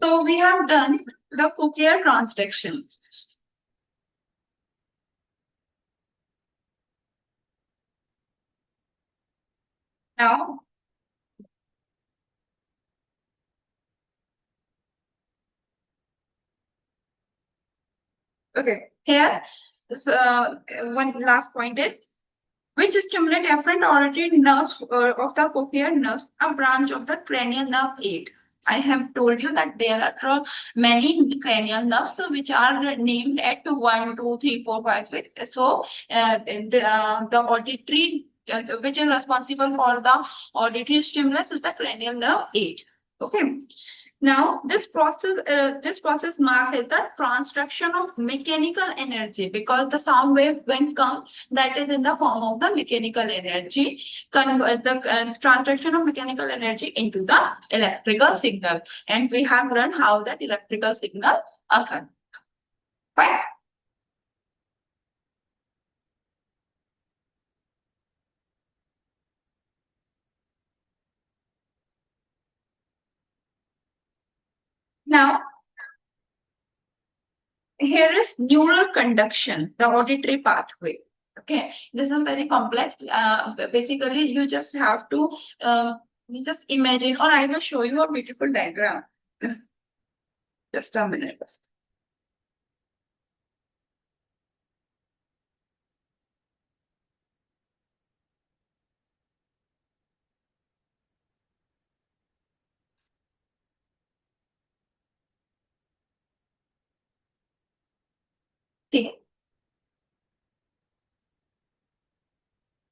So we have done the cochlear transduction. Now, okay, here, one last point is which stimulate afferent auditory nerve of the cochlear nerves, a branch of the cranial nerve 8. I have told you that there are many cranial nerves which are named at 1, 2, 3, 4, 5, 6. So, the auditory, which is responsible for the auditory stimulus, is the cranial nerve 8. Okay. Now, this process marked as the transduction of mechanical energy because the sound waves when come, that is in the form of the mechanical energy, convert the transduction of mechanical energy into the electrical signal, and we have learned how that electrical signal occur. Right? Now, here is neural conduction, the auditory pathway. Okay, this is very complex. Basically, you just have to just imagine, or I will show you a beautiful diagram. Just a minute. See,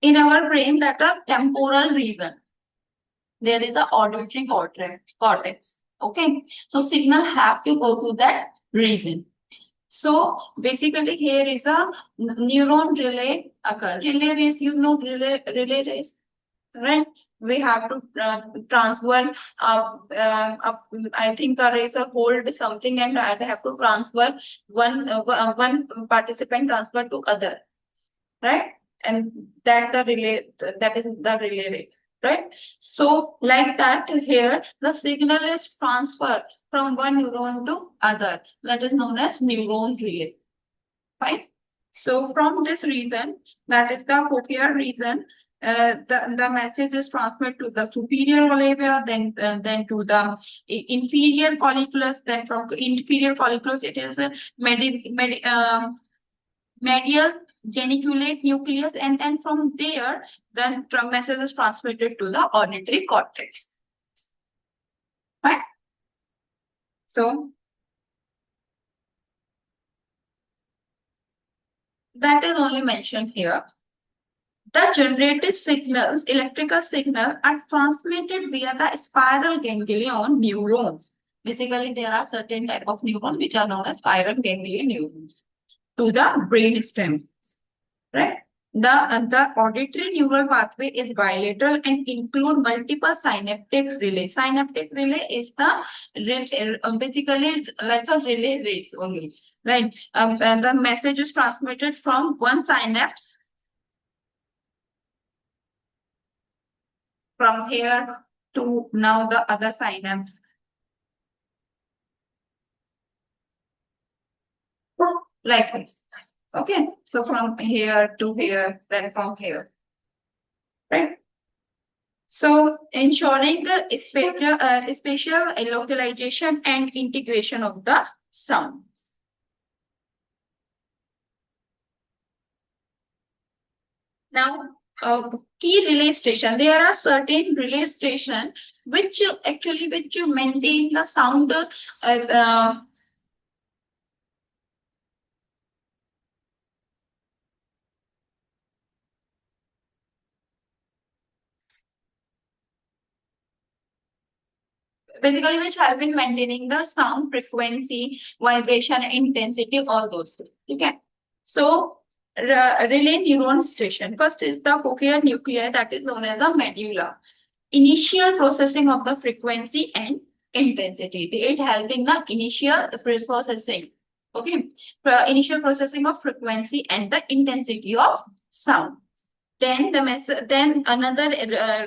in our brain, that is temporal region. There is a auditory cortex. Okay, so signal have to go to that region. So basically, here is a neuron relay occur. Relay race, you know, relay race, right? We have to transfer. I think a racer hold something, and I have to transfer one participant transfer to other, right? And that the relay, that is the relay rate, right? So like that here, the signal is transferred from one neuron to other. That is known as neuron relay, right? So from this region, that is the cochlear region, the message is transmitted to the superior labia, then to the inferior colliculus, then from inferior colliculus it is a medial geniculate nucleus, and then from there, the message is transmitted to the auditory cortex. Right? So that is only mentioned here. The generated signals, electrical signals, are transmitted via the spiral ganglion neurons. Basically, there are certain type of neurons which are known as spiral ganglion neurons to the brain stem, right? The auditory neural pathway is bilateral and include multiple synaptic relay. Synaptic relay is basically like a relay race only, right? And the message is transmitted from one synapse from here to now the other synapse. Like this. Okay, so from here to here, then from here, right? So ensuring the spatial localization and integration of the sound. Now, key relay station. There are certain relay station which actually maintain the sound basically which help in maintaining the sound frequency, vibration, intensity, all those. Okay. So relay neuron station. First is the cochlear nuclei, that is known as the medulla. Initial processing of the frequency and intensity. It helping the initial processing. Okay. Initial processing of frequency and the intensity of sound. Then another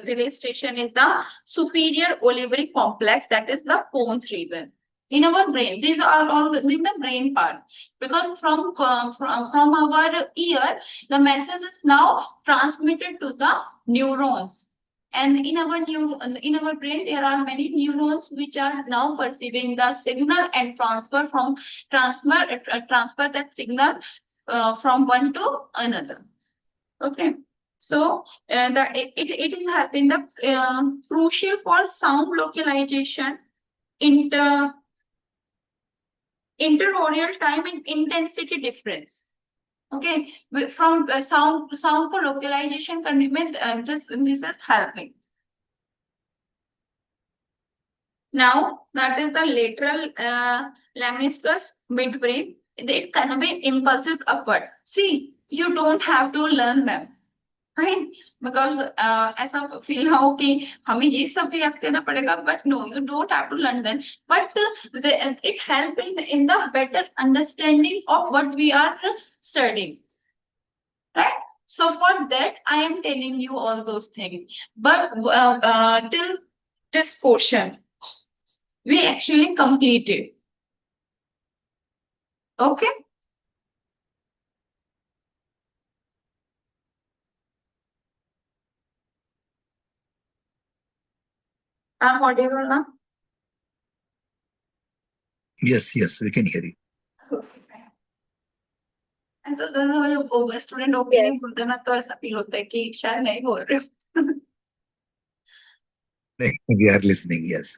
relay station is the superior olivary complex, that is the Pons region. in our brain. These are all in the brain part, because from our ear, the message is now transmitted to the neurons. And in our brain, there are many neurons which are now perceiving the signal and transfer that signal from one to another. Okay. So it is helping the crucial for sound localization, inter interoral time and intensity difference. Okay, from sound को localization करने में this is helping. Now that is the lateral lemniscus midbrain. It convey impulses upward. See, you don't have to learn them, right? Because ऐसा feel हो कि हमें ये सब भी याद करना पड़ेगा, but no, you don't have to learn them. But it helps in the better understanding of what we are studying, right? So for that, I am telling you all those things. But till this portion, we actually completed. Okay. I'm audible now? Yes, we can hear you. Okay, fine. ऐसा दोनों जब student opinion बोलते हैं ना, तो ऐसा feel होता है कि शायद नहीं बोल रहे हो. We are listening, yes.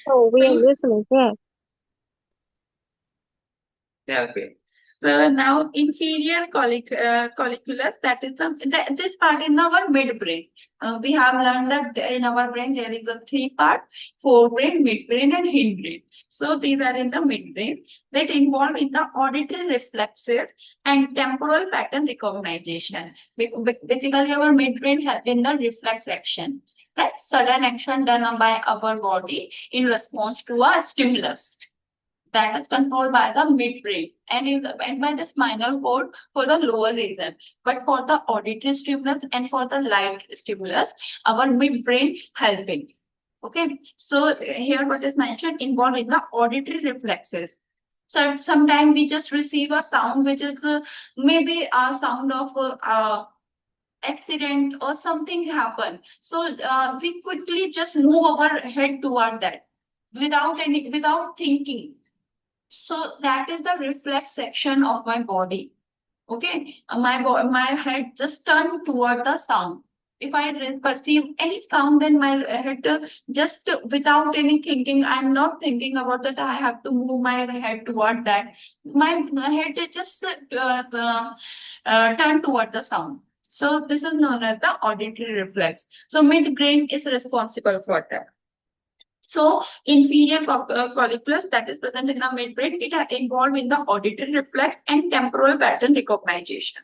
Oh, we are listening, yeah. Okay. So now inferior colliculus, that is this part in our midbrain. We have learned that in our brain there is a three part: forebrain, midbrain, and hindbrain. So these are in the midbrain that involve in the auditory reflexes and temporal pattern recognition. Basically, our midbrain help in the reflex action, that sudden action done by our body in response to a stimulus. That is controlled by the midbrain and by the spinal cord for the lower region. But for the auditory stimulus and for the light stimulus, our midbrain helping. Okay, so here what is mentioned involved in the auditory reflexes. So sometimes we just receive a sound which is maybe a sound of accident or something happen. So we quickly just move our head toward that without thinking. So that is the reflex action of my body. Okay, my head just turned toward the sound. If I perceive any sound, then my head just without any thinking, I'm not thinking about that. I have to move my head toward that. My head just turn toward the sound. So this is known as the auditory reflex. So midbrain is responsible for that. So inferior colliculus that is present in the midbrain, it is involved in the auditory reflex and temporal pattern recognition.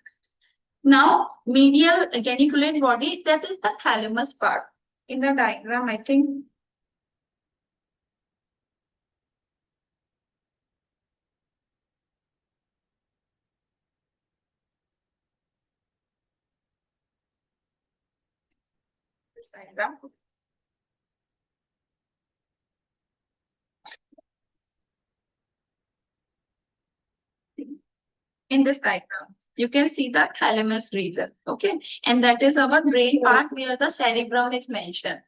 Now medial geniculate body, that is the thalamus part. In the diagram, I think this diagram. In this diagram, you can see the thalamus region, okay? And that is our brain part where the cerebrum is mentioned.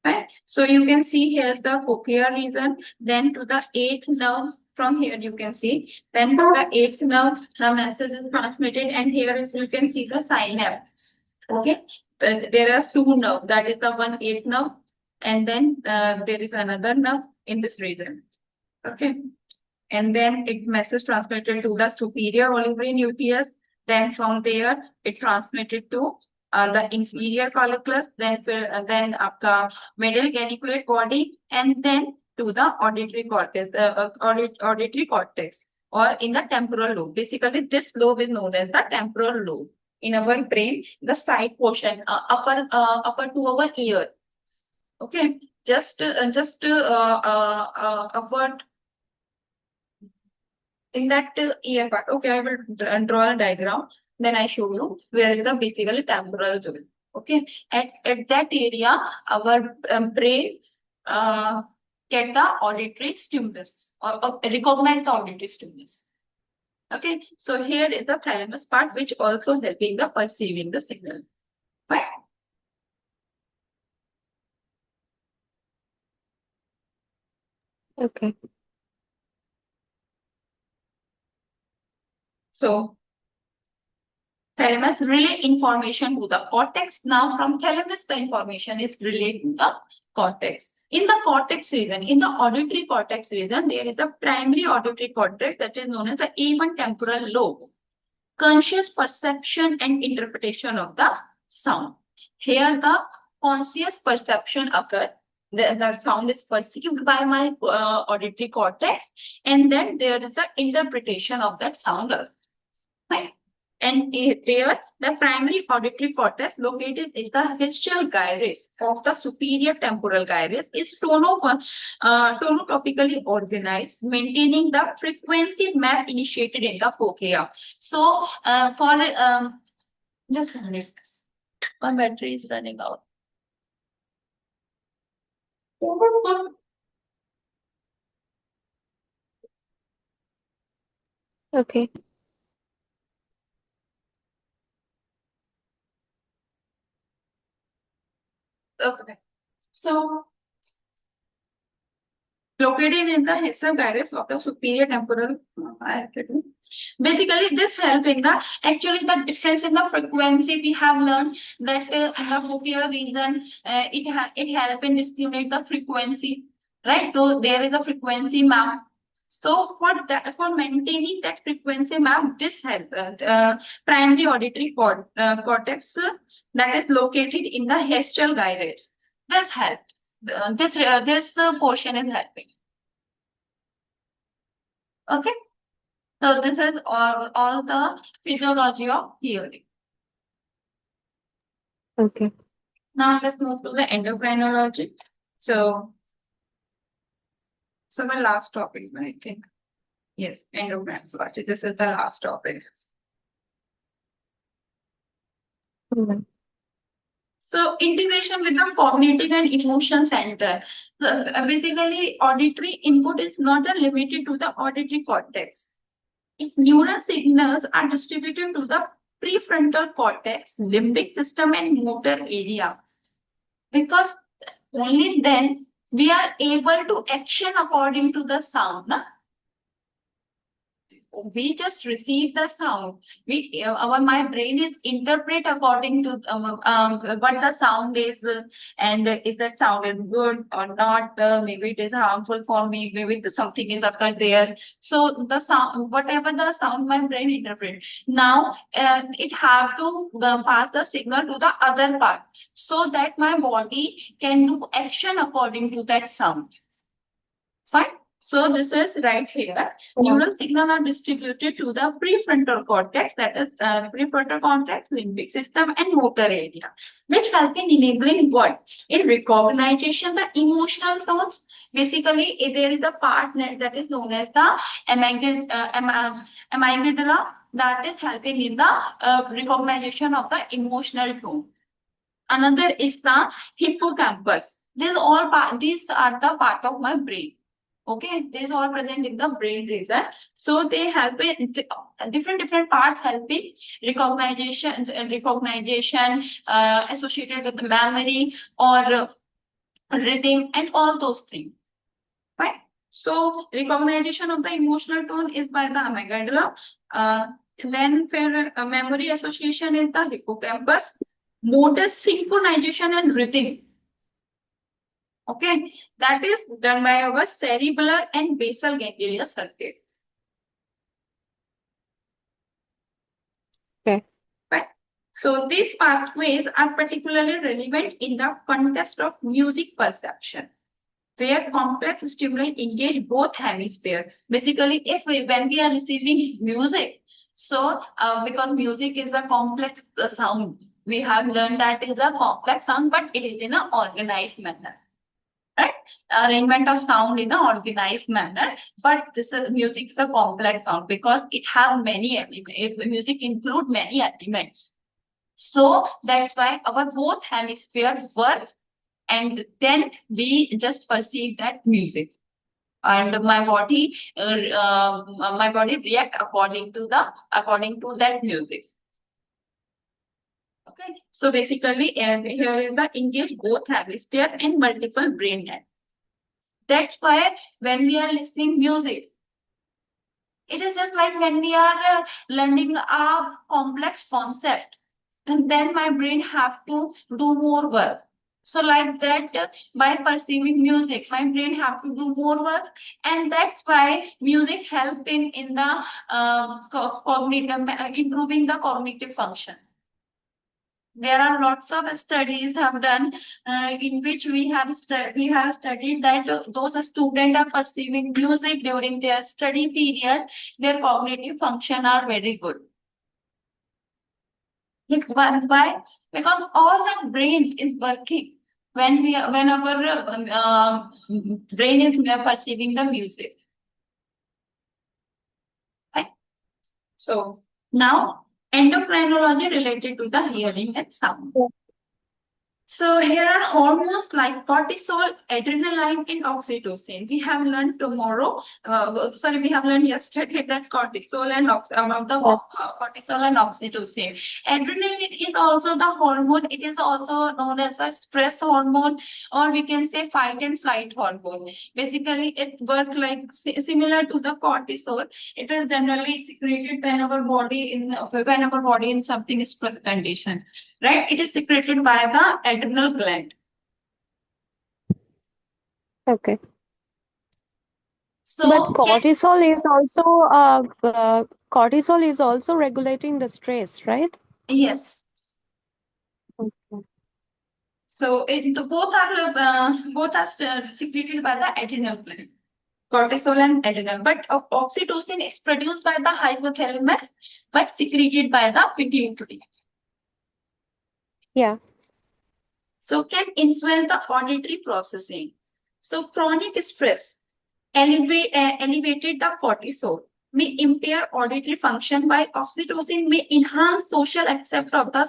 Right? So you can see here's the cochlear region, then to the eighth nerve, from here you can see, then to the eighth nerve, the message is transmitted, and here is you can see the synapse. Okay, there are two nerves, that is the 1/8 nerve, and then there is another nerve in this region. Okay, and then it message transmitted to the superior olivary nucleus. Then from there, it transmitted to the inferior colliculus, then आपका middle geniculate body, and then to the auditory cortex, auditory cortex, or in the temporal lobe. Basically, this lobe is known as the temporal lobe. In our brain, the side portion, upper to our ear. Okay, just upward in that ear part. Okay, I will draw a diagram. Then I show you where is the basically temporal zone. Okay, at that area, our brain get the auditory stimulus or recognize the auditory stimulus. Okay, so here is the thalamus part, which also helping the perceiving the signal. Right? Okay. So thalamus relay information to the cortex. Now from thalamus, the information is relayed to the cortex. In the cortex region, in the auditory cortex region, there is a primary auditory cortex that is known as the A1 temporal lobe. Conscious perception and interpretation of the sound. Here the conscious perception occurs. The sound is perceived by my auditory cortex, and then there is the interpretation of that sound. Right? And there, the primary auditory cortex located in the facial gyrus of the superior temporal gyrus is tonotopically organized, maintaining the frequency map initiated in the cochlea. So, just a minute, my battery is running out. Okay. Okay. So, located in the facial gyrus of the superior temporal. Basically, this help in the actually the difference in the frequency we have learned that in the cochlear region it help in discriminate the frequency, right? So there is a frequency map. So for maintaining that frequency map, this help primary auditory cortex that is located in the hastial gyrus. This help. This portion is helping. Okay. So this is all the physiology of hearing. Okay. Now let's move to the endocrinology. So my last topic, I think. Yes, endocrinology. This is the last topic. Mm. So integration with the cognitive and emotion center. So, basically, auditory input is not limited to the auditory cortex. If neural signals are distributed to the prefrontal cortex, limbic system, and motor area, because only then we are able to action according to the sound. We just receive the sound. My brain is interpret according to what the sound is, and is that sound is good or not? Maybe it is harmful for me. Maybe something is occurred there. So the sound, whatever the sound, my brain interpret. Now it have to pass the signal to the other part, so that my body can do action according to that sound. Fine. So this is right here. Neural signals are distributed to the prefrontal cortex, that is prefrontal cortex, limbic system, and motor area, which help in enabling what? In recognition, the emotional tones. Basically, there is a part that is known as the amygdala that is helping in the recognition of the emotional tone. Another is the hippocampus. These are the part of my brain. Okay, these are present in the brain region. So they help in different parts helping recognition associated with the memory or rhythm and all those things. Right. So recognition of the emotional tone is by the amygdala. Then for memory association is the hippocampus. Motor synchronization and rhythm. Okay, that is done by our cerebellar and basal ganglia circuit. Okay. Right. So these pathways are particularly relevant in the context of music perception, where complex stimuli engage both hemispheres. Basically, when we are receiving music, so because music is a complex sound, we have learned that is a complex sound, but it is in an organized manner. Right? Arrangement of sound in an organized manner, but this is music is a complex sound because it have many elements. Music include many elements. So that's why our both hemispheres work and then we just perceive that music, and my body react according to that music. Okay, so basically, and here is the engage both hemisphere and multiple brain net. That's why when we are listening music, it is just like when we are learning a complex concept, and then my brain have to do more work. So like that, by perceiving music, my brain have to do more work, and that's why music help in the cognitive improving the cognitive function. There are lots of studies have done in which we have studied that those students are perceiving music during their study period, their cognitive function are very good. Why? Because all the brain is working when our brain is perceiving the music. Right? So now endocrinology related to the hearing and sound. Yeah. So here are hormones like cortisol, adrenaline, and oxytocin. We have learned we have learned yesterday that cortisol and cortisol and oxytocin. Adrenaline is also the hormone. It is also known as a stress hormone, or we can say fight and flight hormone. Basically, it works like similar to the cortisol. It is generally secreted when our body in something stress condition. Right? It is secreted by the adrenal gland. Okay. So But cortisol is also regulating the stress, right? yes. Okay. So both are secreted by the adrenal gland, cortisol and adrenal. But oxytocin is produced by the hypothalamus, but secreted by the pituitary. Yeah. So can influence the auditory processing. So chronic stress elevated the cortisol may impair auditory function, while oxytocin may enhance social accept of the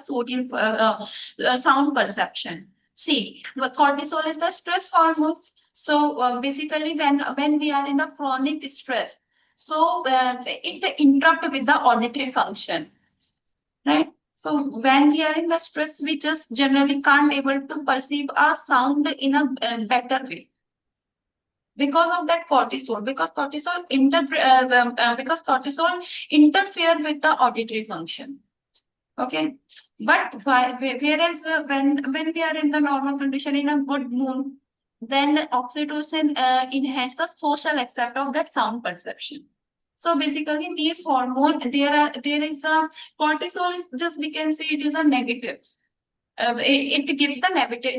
sound perception. See, the cortisol is the stress hormone. So basically, when we are in the chronic stress, so it interrupt with the auditory function, right? So when we are in the stress, we just generally can't able to perceive a sound in a better way because of that cortisol. Because cortisol interfere with the auditory function. Okay, but whereas when we are in the normal condition in a good mood, then oxytocin enhance the social accept of that sound perception. So basically, these hormone there is a cortisol is just, we can say, it is a negative. It gives the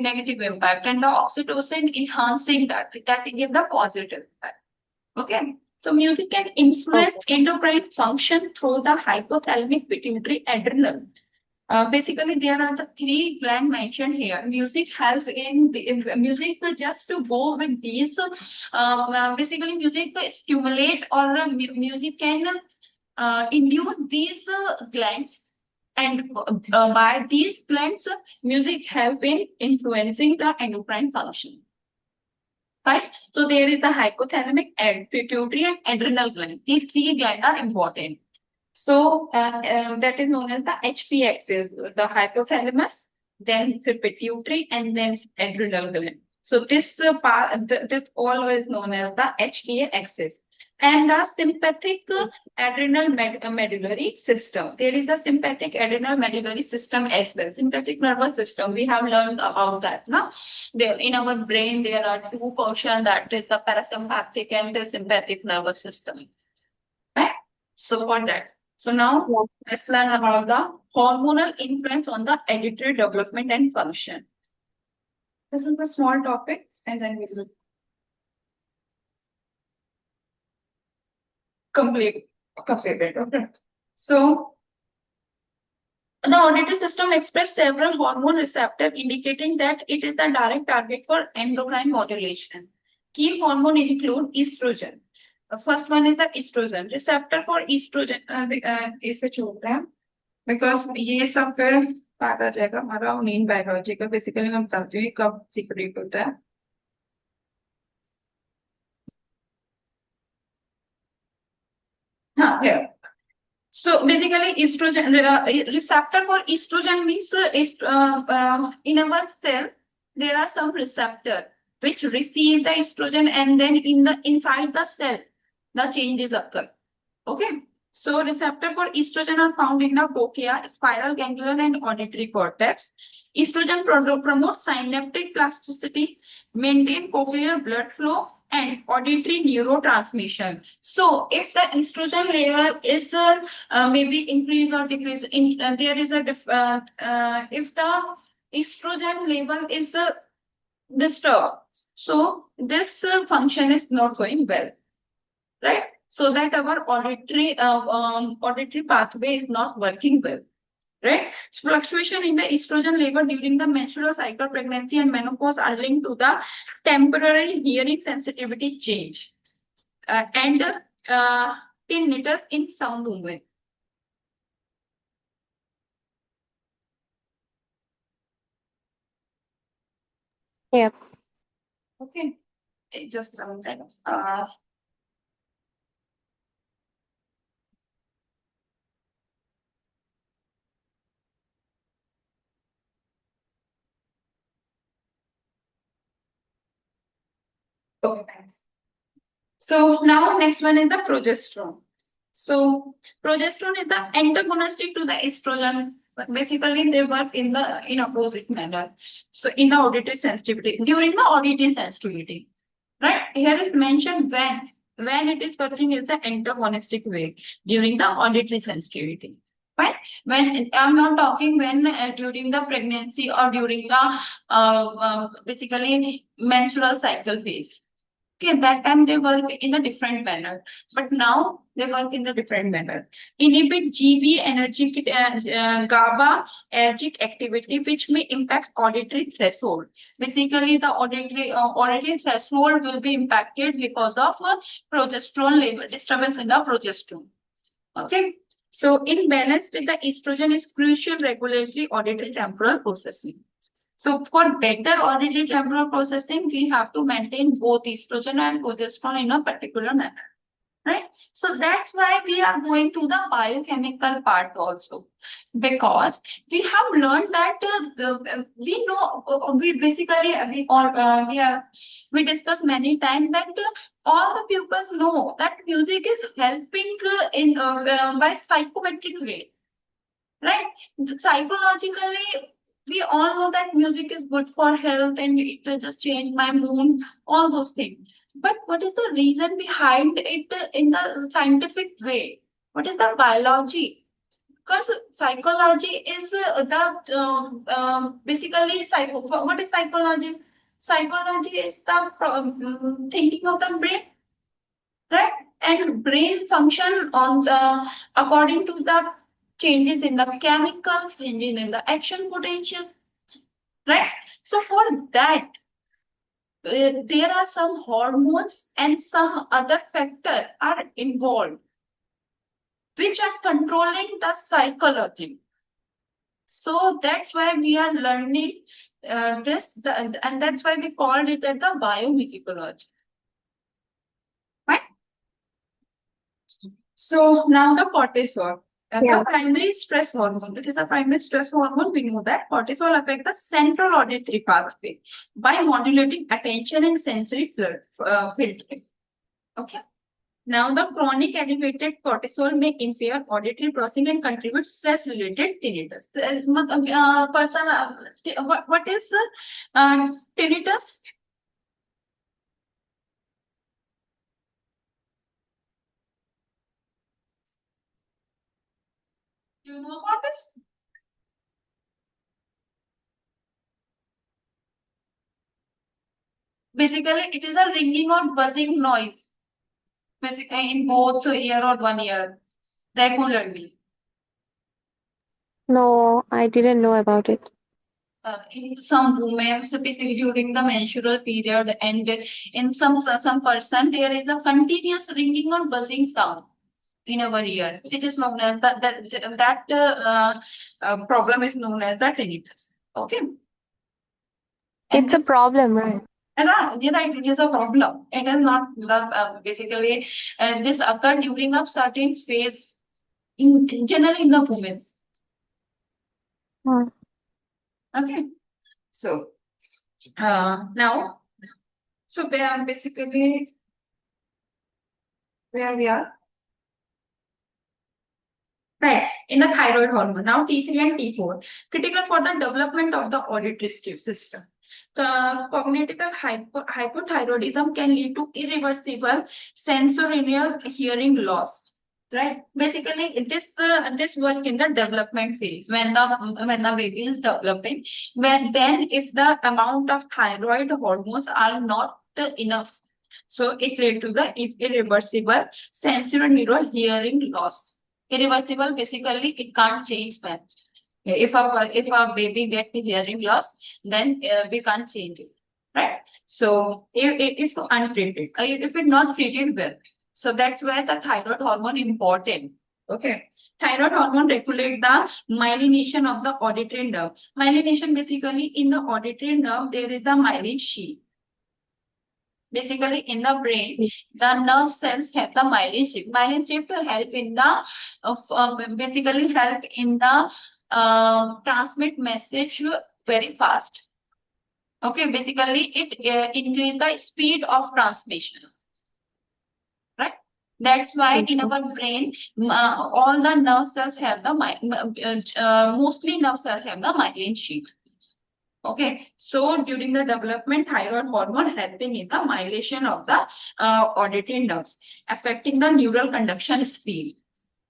negative impact, and the oxytocin enhancing that gives the positive impact. Okay. So music can influence Okay. endocrine function through the hypothalamic pituitary adrenal. Basically, there are the three glands mentioned here. Music helps in music just to go with these. Basically, music stimulate, or music can induce these glands, and by these glands, music help in influencing the endocrine function. Right? So there is the hypothalamic and pituitary and adrenal gland. These three glands are important. So that is known as the HP axis, the hypothalamus, then the pituitary, and then adrenal gland. So this this all is known as the HPA axis. And the sympathetic adrenal medullary system. There is a sympathetic adrenal medullary system as well. Sympathetic nervous system. We have learned about that. No? There in our brain there are two portions, that is the parasympathetic and the sympathetic nervous system. Right? So for that. So now Yeah. let's learn about the hormonal influence on the auditory development and function. This is a small topic, and then we will complete it. Okay. So the auditory system expresses several hormone receptors, indicating that it is the direct target for endocrine modulation. Key hormone include estrogen. The first one is the estrogen. Receptor for estrogen is a choose, because ये सब फिर part आ जाएगा हमारा main biology का। Basically मैं बताती हूँ कब सीक्रेट होता है। हाँ, here. So basically, estrogen receptor for estrogen means in our cell there are some receptor which receive the estrogen, and then inside the cell the changes occur. Okay. So receptor for estrogen are found in the trachea, spiral ganglion, and auditory cortex. Estrogen promotes synaptic plasticity, maintain cochlear blood flow, and auditory neurotransmission. So if the estrogen level is maybe increase or decrease, there is a if the estrogen level is disturbed, so this function is not going well, right? So that our auditory pathway is not working well, right? Fluctuation in the estrogen level during the menstrual cycle, pregnancy, and menopause are linked to the temporary hearing sensitivity change and tinnitus in some women. Yep. Okay, just a minute. Okay, thanks. So now next one is the progesterone. So progesterone is the antagonistic to the estrogen. Basically, they work in opposite manner. So in the auditory sensitivity, during the auditory sensitivity, right? Here is mentioned when it is working is the antagonistic way during the auditory sensitivity. Right? When I'm not talking when during the pregnancy or during the basically menstrual cycle phase. Okay, that time they work in a different manner, but now they work in a different manner. Inhibit GB energy, GABA ergic activity, which may impact auditory threshold. Basically, the auditory threshold will be impacted because of progesterone level disturbance in the progesterone. Okay. So, in balance with the estrogen is crucial regulatory auditory temporal processing. So for better auditory temporal processing, we have to maintain both estrogen and progesterone in a particular manner, right? So that's why we are going to the biochemical part also, because we have learned that we know we basically we discuss many times that all the people know that music is helping in by psychometric way, right? Psychologically, we all know that music is good for health and it will just change my mood, all those things. But what is the reason behind it in the scientific way? What is the biology? Because psychology is basically psycho. What is psychology? Psychology is the thinking of the brain, right? And brain function on the according to the changes in the chemicals, changes in the action potential, right? So for that, there are some hormones and some other factor are involved, which are controlling the psychology. So that's why we are learning and that's why we called it as the biomythology, right? So now the cortisol. Yeah. The primary stress hormone. It is a primary stress hormone. We know that cortisol affects the central auditory pathway by modulating attention and sensory filtering. Okay. Now the chronic elevated cortisol may impair auditory processing and contribute stress-related tinnitus. What is tinnitus? Do you know about this? Basically, it is a ringing or buzzing noise, basically in both ear or one ear, regularly. No, I didn't know about it. In some women, so basically during the menstrual period, and in some person, there is a continuous ringing or buzzing sound. in our ear. It is known as that problem is known as the tinnitus. Okay. And It's a this, problem, right? and you're right, it is a problem. It is not the basically this occur during a certain phase in generally in the women. Hmm. Okay. So now, so basically where we are. Right, in the thyroid hormone, now T3 and T4, critical for the development of the auditory system. The cognitive hypothyroidism can lead to irreversible sensorial hearing loss. Right, basically this work in the development phase when the baby is developing, when then if the amount of thyroid hormones are not enough, so it lead to the irreversible sensorineural hearing loss. Irreversible, basically it can't change that. If a baby get the hearing loss, then we can't change it, right? So if untreated, if it not treated well, so that's why the thyroid hormone important. Okay, thyroid hormone regulate the myelination of the auditory nerve. Myelination, basically in the auditory nerve there is a myelin sheath. Basically, in the brain, the nerve cells have the myelin sheath. Myelin sheath to help in the basically help in the transmit message very fast. Okay, basically it increase the speed of transmission. Right. That's why in our brain, all the nerve cells have the mostly nerve cells have the myelin sheath. Okay, so during the development, thyroid hormone helping in the myelination of the auditory nerves, affecting the neural conduction speed.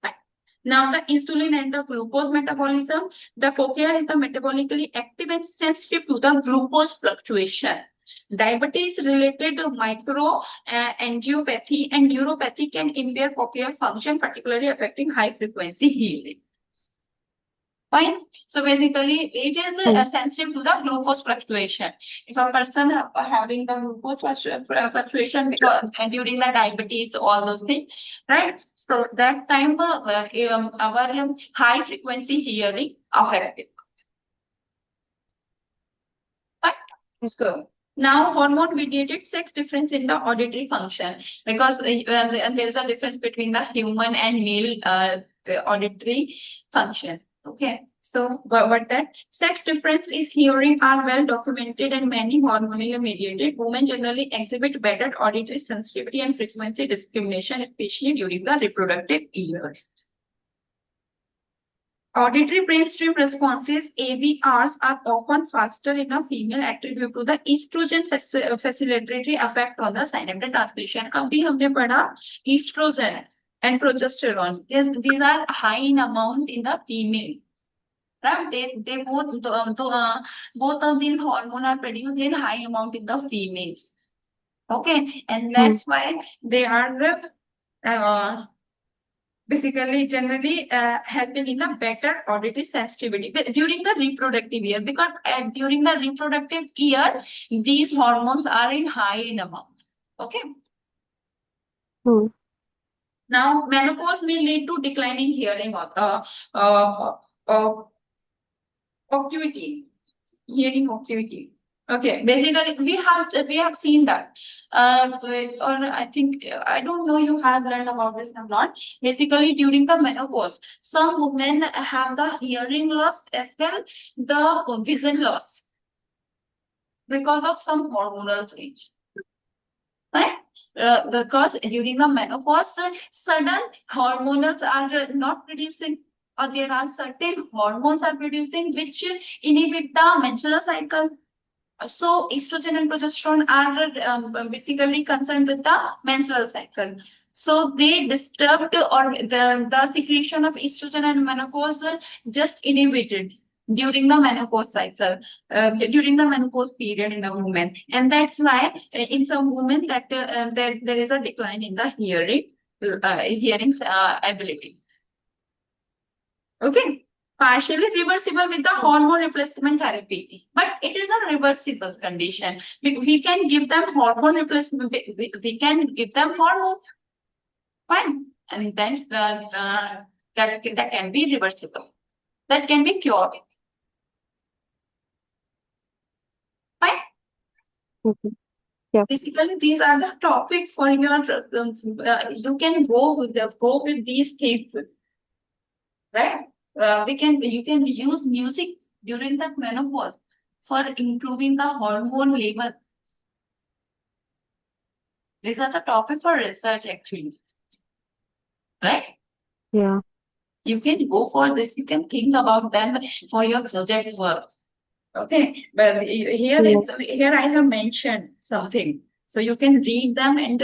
Right. Now, the insulin and the glucose metabolism, the cochlea is the metabolically active and sensitive to the glucose fluctuation. Diabetes related to micro angiopathy and neuropathy can impair cochlear function, particularly affecting high frequency hearing. Fine. So basically, it is sensitive to the glucose fluctuation. If a person having the glucose fluctuation because during the diabetes, all those things, right? So that time our high frequency hearing affected. Right? So now hormone mediated sex difference in the auditory function, because there is a difference between the human and male the auditory function. Okay, so what that sex difference is hearing are well documented and many hormonally mediated. Women generally exhibit better auditory sensitivity and frequency discrimination, especially during the reproductive years. Auditory brainstem responses, ABRs, are often faster in a female attributed to the estrogen facilitatory effect on the synaptic transmission. अभी हमने पढ़ा estrogen and progesterone. These are high in amount in the female. Right? They both of these hormones are produced in high amount in the females. Okay, and that's why they are basically generally helping in a better auditory sensitivity during the reproductive year, because during the reproductive year these hormones are in high in amount. Okay. Now menopause may lead to declining hearing acuity, hearing acuity. Okay, basically we have seen that, or I think I don't know you have learned about this or not. Basically, during the menopause, some women have the hearing loss as well, the vision loss, because of some hormonal change. Right? Because during the menopause, sudden hormones are not producing, or there are certain hormones are producing which inhibit the menstrual cycle. So estrogen and progesterone are basically concerned with the menstrual cycle. So they disturbed, or the secretion of estrogen and menopause just inhibited during the menopause cycle, during the menopause period in the woman. And that's why in some women that there is a decline in the hearing ability. Okay. Partially reversible with the hormone replacement therapy, but it is a reversible condition. We can give them hormone replacement. We can give them hormones. Fine. and then that can be reversible, that can be cured. Fine. Okay. Yeah. Basically, these are the topics for your. You can go with these things, right? You can use music during the menopause for improving the hormone level. These are the topics for research, actually, right? Yeah. You can go for this. You can think about them for your project work. Okay, but here I have mentioned something, so you can read them and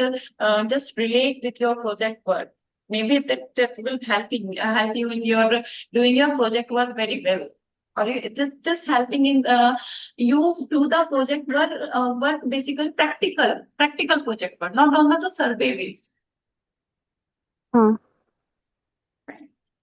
just relate with your project work. Maybe that will help you in your doing your project work very well. Or this helping in you do the project work basically practical project work, not only the survey based. Huh.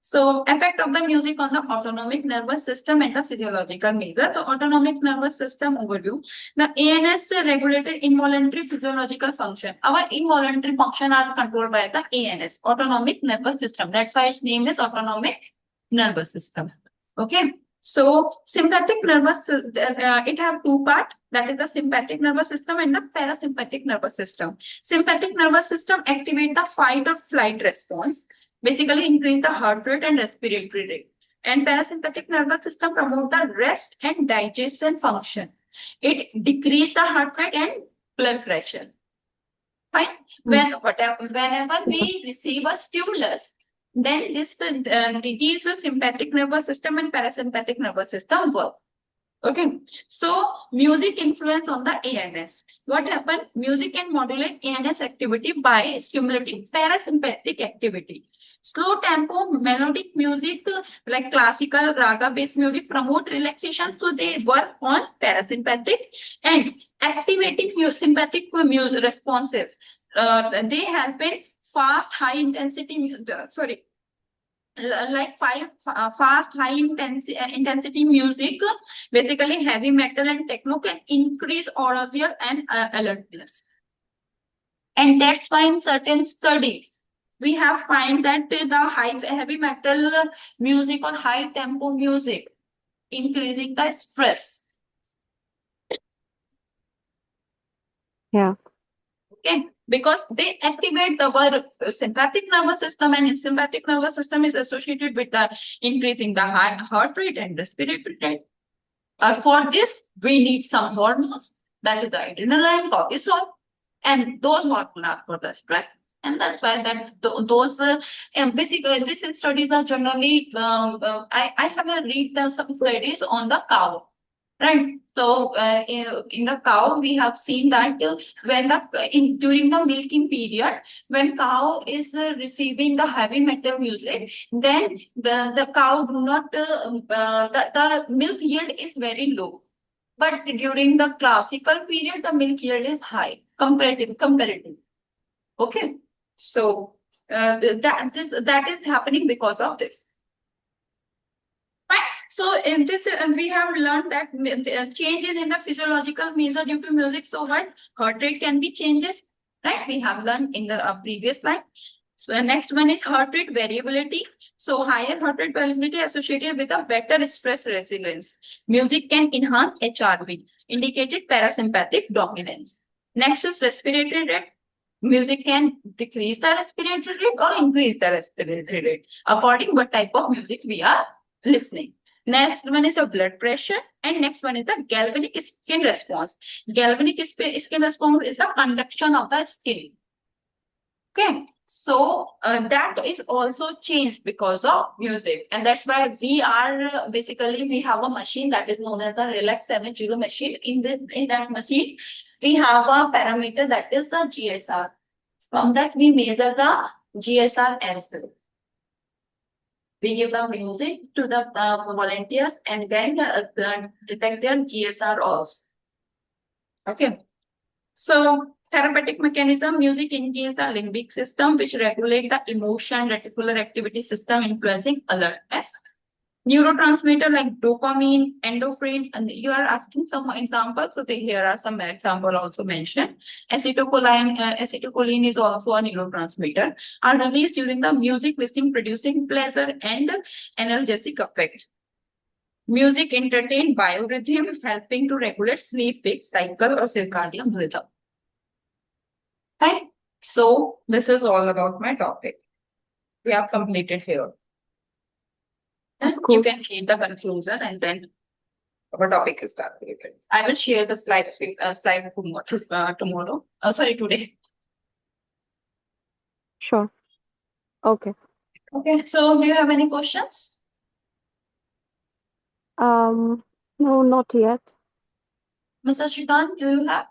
So, effect of the music on the autonomic nervous system and the physiological measure. The autonomic nervous system overview. The ANS regulated involuntary physiological function. Our involuntary function are controlled by the ANS, autonomic nervous system. That's why its name is autonomic nervous system. Okay. So, sympathetic nervous, it have two parts. That is the sympathetic nervous system and the parasympathetic nervous system. Sympathetic nervous system activate the fight or flight response, basically increase the heart rate and respiratory rate. And parasympathetic nervous system promote the rest and digestion function. It decrease the heart rate and blood pressure. Fine. Whenever we receive a stimulus, then these sympathetic nervous system and parasympathetic nervous system work. Okay, so music influence on the ANS. What happened? Music can modulate ANS activity by stimulating parasympathetic activity. Slow tempo melodic music like classical raga based music promote relaxation, so they work on parasympathetic, and activating sympathetic responses. They help in fast high intensity like fast high intensity music, basically heavy metal and techno, can increase arousal and alertness. And that's why in certain studies we have find that the heavy metal music or high tempo music increasing the stress. Yeah. Okay, because they activate our sympathetic nervous system, and sympathetic nervous system is associated with the increasing the heart rate and respiratory rate. For this, we need some hormones, that is the adrenaline, cortisol, and those hormones are for the stress. And that's why those basically these studies are generally I have read some studies on the cow, right? So in the cow, we have seen that when during the milking period, when cow is receiving the heavy metal music, then the cow do not the milk yield is very low. But during the classical period, the milk yield is high, comparative. Okay, so that is happening because of this. Right. So in this, we have learned that changes in the physiological measure due to music. So what heart rate can be changes, right? We have learned in the previous slide. So the next one is heart rate variability. So higher heart rate variability associated with a better stress resilience. Music can enhance HRV, indicated parasympathetic dominance. Next is respiratory rate. Music can decrease the respiratory rate or increase the respiratory rate according what type of music we are listening. Next one is the blood pressure, and next one is the galvanic skin response. Galvanic skin response is the conduction of the skin. Okay, so that is also changed because of music, and that's why we are basically we have a machine that is known as the Relax 70 machine. In that machine, we have a parameter that is the GSR. From that, we measure the GSR as well. We give the music to the volunteers and then detect their GSR also. Okay. So therapeutic mechanism, music engages the limbic system, which regulate the emotion reticular activity system, influencing alertness. Neurotransmitter like dopamine, endocrine, and you are asking some examples. So here are some examples also mentioned. Acetylcholine is also a neurotransmitter, are released during the music listening, producing pleasure and analgesic effect. Music entertain biorhythm, helping to regulate sleep cycle or circadian rhythm. Right? So this is all about my topic. We have completed here. That's You cool. can read the conclusion and then our topic is calculated. I will share the slide tomorrow. Sorry, today. Sure. Okay. Okay. So do you have any questions? No, not yet. Mr. Shrikant, do you have?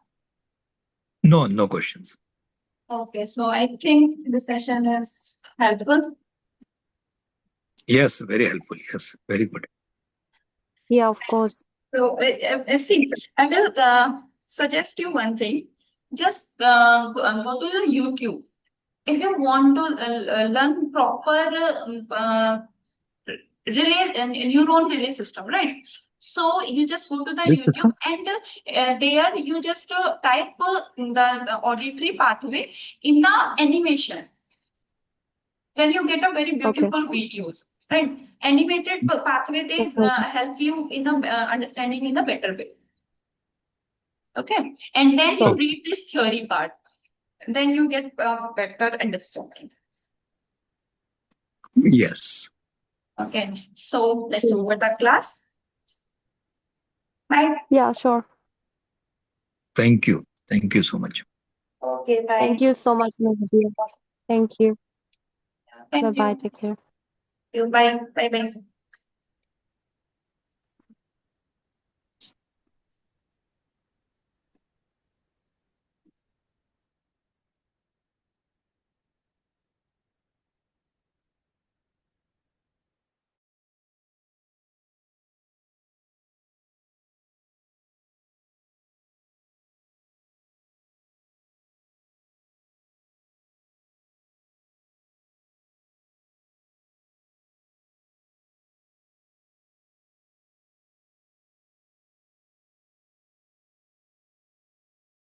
No, no questions. Okay. So I think the session is helpful. Yes, very helpful. Yes, very good. Yeah, of course. So see, I will suggest you one thing. Just go to the YouTube. If you want to learn proper relay neuron relay system, right? So you just go to the Which YouTube system? and there you just type the auditory pathway in the animation. Then you get a very Okay. beautiful videos, right? Animated pathway, they Okay. help you in the understanding in a better way. Okay, and then you Sure. read this theory part. Then you get better understanding. Yes. Okay, so let's over the class. Bye. Yeah, sure. Thank you. Thank you so much. Okay, Thank bye. you so much, Ms. Dia. Thank you. Thank Bye-bye. you. Take care. Bye. Bye. Bye.